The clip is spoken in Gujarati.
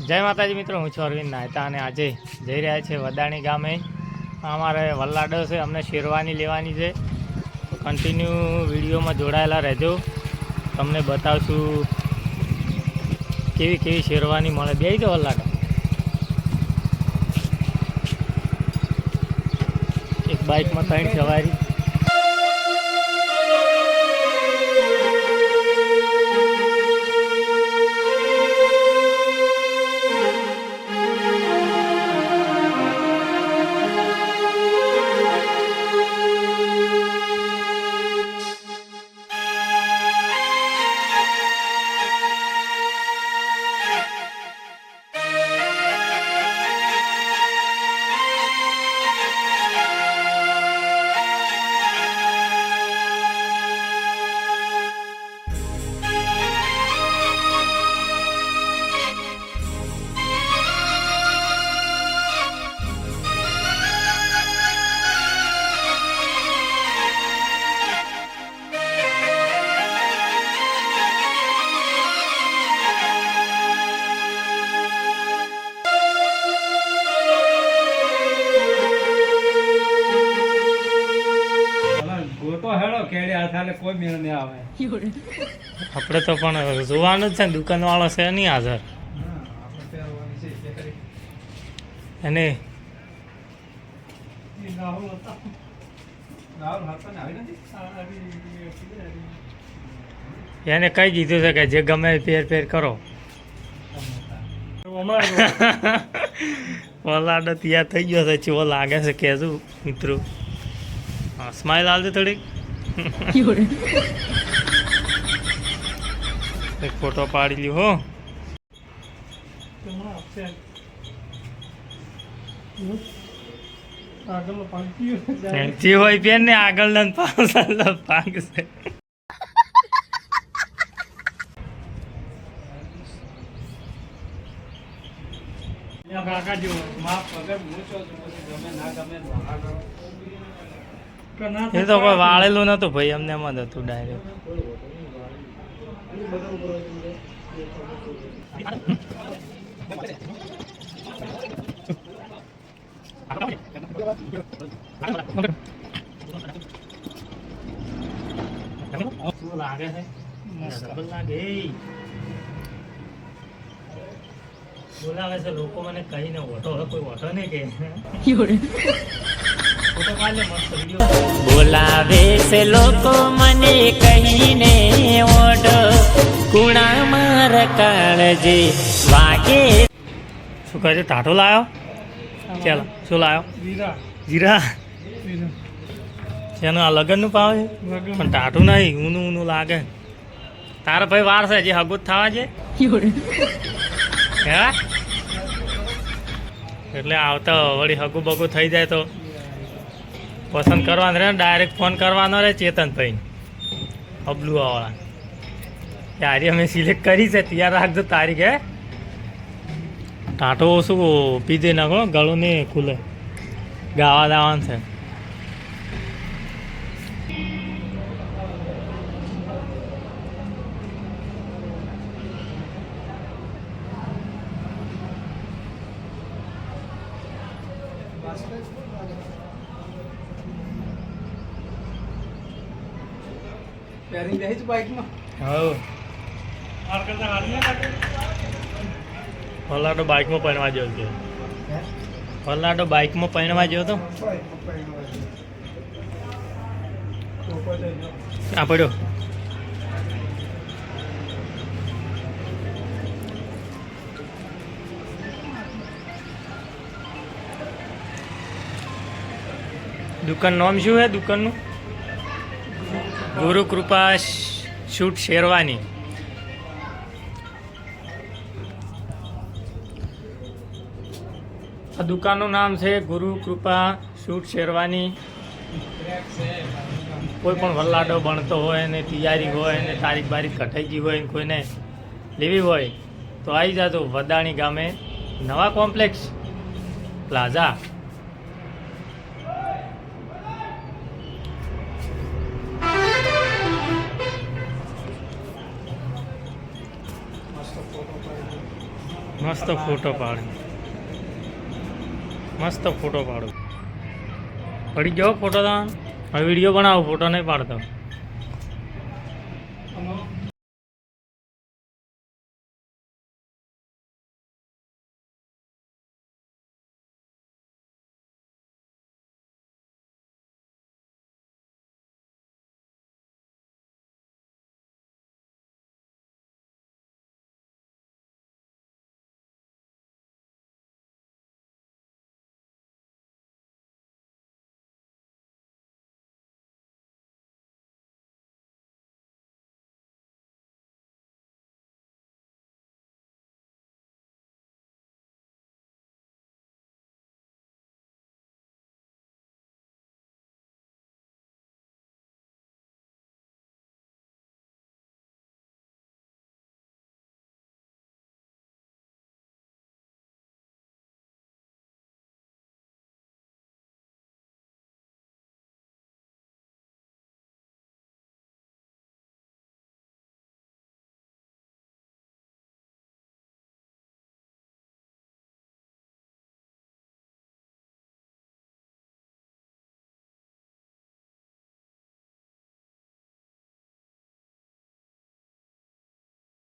જય માતાજી મિત્રો, હું છું અરવિંદ નાયતા અને આજે જઈ રહ્યા છે વદાણી ગામે. અમારે વલ્લાડો છે, અમને શેરવાની લેવાની છે. તો કન્ટિન્યુ વિડીયોમાં જોડાયેલા રહેજો, તમને બતાવશું કેવી કેવી શેરવાની મળે. બે તો વલ્લાડો એક બાઇકમાં 3 સવારી. આપણે તો પણ જોવાનું જ છે ને, દુકાન વાળો છે નહીં હાજર એને એને કહી દીધું છે કે જે ગમે ફેર કરો. વલાડો તૈયાર થઈ ગયો છે, ચેવો લાગે છે કહેજો મિત્રો. હા, સ્માઈલ આવજો થોડીક. એક ફોટો પાડી લ્યો હો. જે હોય પેન ને આગળ પાક છે. એ તો કોઈ વાળેલું નતું ભાઈ, અમને એમ જ હતું ડાયરેક્ટ. શું લાગે છે? બોલાવે છે લોકો, મને કહીને ઓટો કોઈ ઓટો નહીં કે બોલાવે છે લોકો મને કહીને ઓઢ કુણા માર કાળજે વાગે. શું કહે છે? ટાટો લાવ્યો? ચાલો, શું લાવ્યો? જીરા. એનું આ લગનનું પાવે છે પણ ટાટું નહીં, ઊનું લાગે. તારા ભાઈ વાર છે, જે હગુત થવા છે હે, એટલે આવતા વળી હગું બગું થઈ જાય તો પસંદ કરવાનું રહે. ડાયરેક્ટ ફોન કરવાનો રહે ચેતનભાઈ અબલુવાવાળા. ત્યારે અમે સિલેક્ટ કરી છે, તૈયાર રાખજો તારીખ. હે ટાટો શું પીધે નાખો, ગળું નહીં ખુલે, ગાવા દાવાનું છે. વલ્લાડો બાઇકમાં પહેરવા ગયો હતો. વલ્લાડો બાઇકમાં પહેરવા ગયો હતો. આ પડ્યો. દુકાન નામ શું હે દુકાનનું? ગુરુ કૃપા શૂટ શેરવાની. આ દુકાનનું નામ છે ગુરુ કૃપા શૂટ શેરવાની. કોઈ પણ વલ્લાડો બનતો હોય ને તૈયારી હોય ને તારીખ બારીખ કટાઈ ગઈ હોય ને કોઈને લેવી હોય તો આવી જાતો વદાણી ગામે, નવા કોમ્પ્લેક્સ પ્લાઝા. મસ્ત ફોટો પાડે, મસ્ત ફોટો પાડો. પડી ગયો ફોટો તમે? હવે વિડીયો બનાવો, ફોટો નહીં પાડતો.